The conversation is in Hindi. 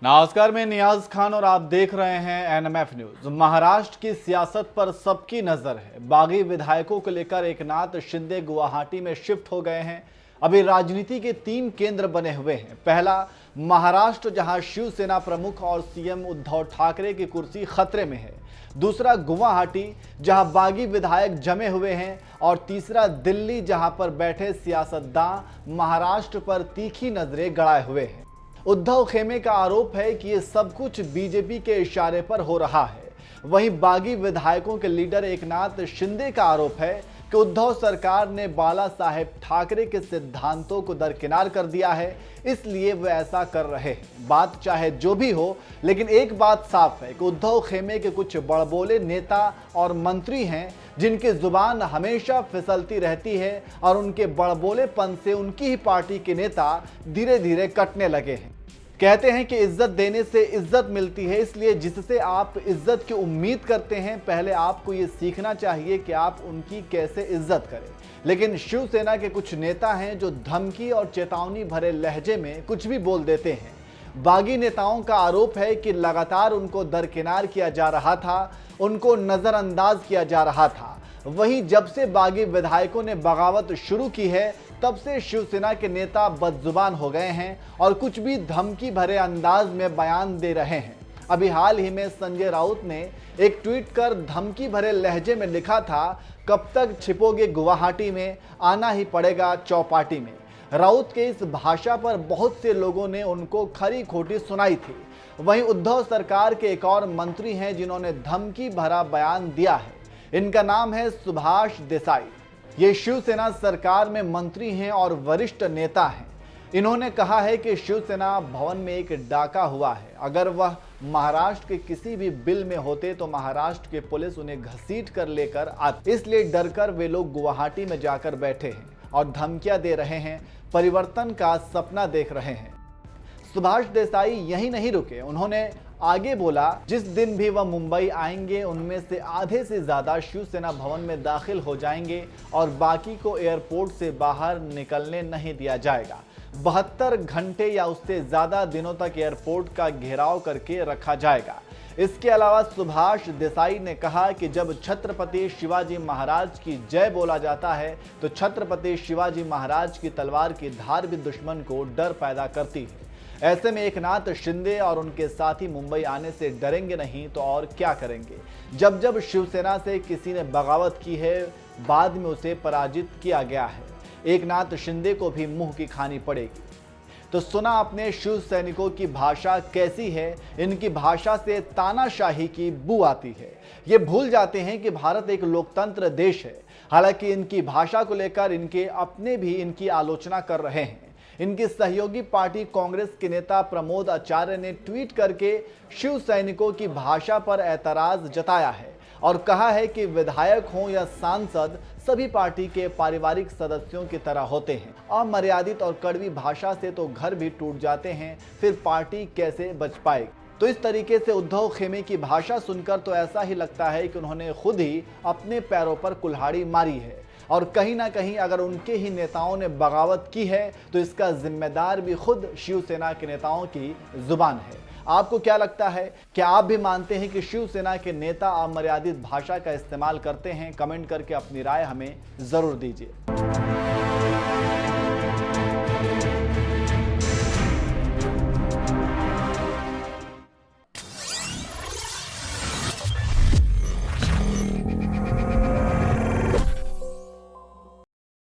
नमस्कार, मैं नियाज खान और आप देख रहे हैं एनएमएफ न्यूज। महाराष्ट्र की सियासत पर सबकी नजर है। बागी विधायकों को लेकर एकनाथ शिंदे गुवाहाटी में शिफ्ट हो गए हैं। अभी राजनीति के 3 केंद्र बने हुए हैं। पहला महाराष्ट्र, जहां शिवसेना प्रमुख और सीएम उद्धव ठाकरे की कुर्सी खतरे में है। दूसरा गुवाहाटी, जहां बागी विधायक जमे हुए हैं। और तीसरा दिल्ली, जहां पर बैठे सियासतदान महाराष्ट्र पर तीखी नजरें गड़ाए हुए हैं। उद्धव खेमे का आरोप है कि ये सब कुछ बीजेपी के इशारे पर हो रहा है। वहीं बागी विधायकों के लीडर एकनाथ शिंदे का आरोप है कि उद्धव सरकार ने बाला साहेब ठाकरे के सिद्धांतों को दरकिनार कर दिया है, इसलिए वे ऐसा कर रहे हैं। बात चाहे जो भी हो, लेकिन एक बात साफ है कि उद्धव खेमे के कुछ बड़बोले नेता और मंत्री हैं जिनकी जुबान हमेशा फिसलती रहती है और उनके बड़बोलेपन से उनकी ही पार्टी के नेता धीरे धीरे कटने लगे हैं। कहते हैं कि इज्जत देने से इज्जत मिलती है, इसलिए जिससे आप इज्जत की उम्मीद करते हैं, पहले आपको ये सीखना चाहिए कि आप उनकी कैसे इज्जत करें। लेकिन शिवसेना के कुछ नेता हैं जो धमकी और चेतावनी भरे लहजे में कुछ भी बोल देते हैं। बागी नेताओं का आरोप है कि लगातार उनको दरकिनार किया जा रहा था, उनको नज़रअंदाज किया जा रहा था। वहीं जब से बागी विधायकों ने बगावत शुरू की है, तब से शिवसेना के नेता बदजुबान हो गए हैं और कुछ भी धमकी भरे अंदाज में बयान दे रहे हैं। अभी हाल ही में संजय राउत ने एक ट्वीट कर धमकी भरे लहजे में लिखा था, कब तक छिपोगे गुवाहाटी में, आना ही पड़ेगा चौपाटी में। राउत के इस भाषा पर बहुत से लोगों ने उनको खरी खोटी सुनाई थी। वहीं उद्धव सरकार के एक और मंत्री हैं जिन्होंने धमकी भरा बयान दिया है। इनका नाम है सुभाष देसाई। ये शिवसेना सरकार में मंत्री हैं और वरिष्ठ नेता हैं। इन्होंने कहा है कि शिवसेना भवन में एक डाका हुआ है। अगर वह महाराष्ट्र के किसी भी बिल में होते तो महाराष्ट्र की पुलिस उन्हें घसीट कर लेकर आती। इसलिए डरकर वे लोग गुवाहाटी में जाकर बैठे हैं और धमकियां दे रहे हैं, परिवर्तन का सपना देख रहे हैं। सुभाष देसाई यही नहीं रुके, उन्होंने आगे बोला, जिस दिन भी वह मुंबई आएंगे उनमें से आधे से ज्यादा शिवसेना भवन में दाखिल हो जाएंगे और बाकी को एयरपोर्ट से बाहर निकलने नहीं दिया जाएगा। 72 घंटे या उससे ज्यादा दिनों तक एयरपोर्ट का घेराव करके रखा जाएगा। इसके अलावा सुभाष देसाई ने कहा कि जब छत्रपति शिवाजी महाराज की जय बोला जाता है तो छत्रपति शिवाजी महाराज की तलवार की धार भी दुश्मन को डर पैदा करती है। ऐसे में एकनाथ शिंदे और उनके साथी मुंबई आने से डरेंगे नहीं तो और क्या करेंगे। जब जब शिवसेना से किसी ने बगावत की है, बाद में उसे पराजित किया गया है। एकनाथ शिंदे को भी मुंह की खानी पड़ेगी। तो सुना आपने शिव सैनिकों की भाषा कैसी है। इनकी भाषा से तानाशाही की बू आती है। ये भूल जाते हैं कि भारत एक लोकतंत्र देश है। हालांकि इनकी भाषा को लेकर इनके अपने भी इनकी आलोचना कर रहे हैं। इनकी सहयोगी पार्टी कांग्रेस के नेता प्रमोद आचार्य ने ट्वीट करके शिव सैनिकों की भाषा पर एतराज जताया है और कहा है कि विधायक हों या सांसद, सभी पार्टी के पारिवारिक सदस्यों की तरह होते हैं। अमर्यादित और कड़वी भाषा से तो घर भी टूट जाते हैं, फिर पार्टी कैसे बच पाएगी। तो इस तरीके से उद्धव खेमे की भाषा सुनकर तो ऐसा ही लगता है कि उन्होंने खुद ही अपने पैरों पर कुल्हाड़ी मारी है और कहीं ना कहीं अगर उनके ही नेताओं ने बगावत की है तो इसका जिम्मेदार भी खुद शिवसेना के नेताओं की जुबान है। आपको क्या लगता है? क्या आप भी मानते हैं कि शिवसेना के नेता अमर्यादित भाषा का इस्तेमाल करते हैं? कमेंट करके अपनी राय हमें जरूर दीजिए।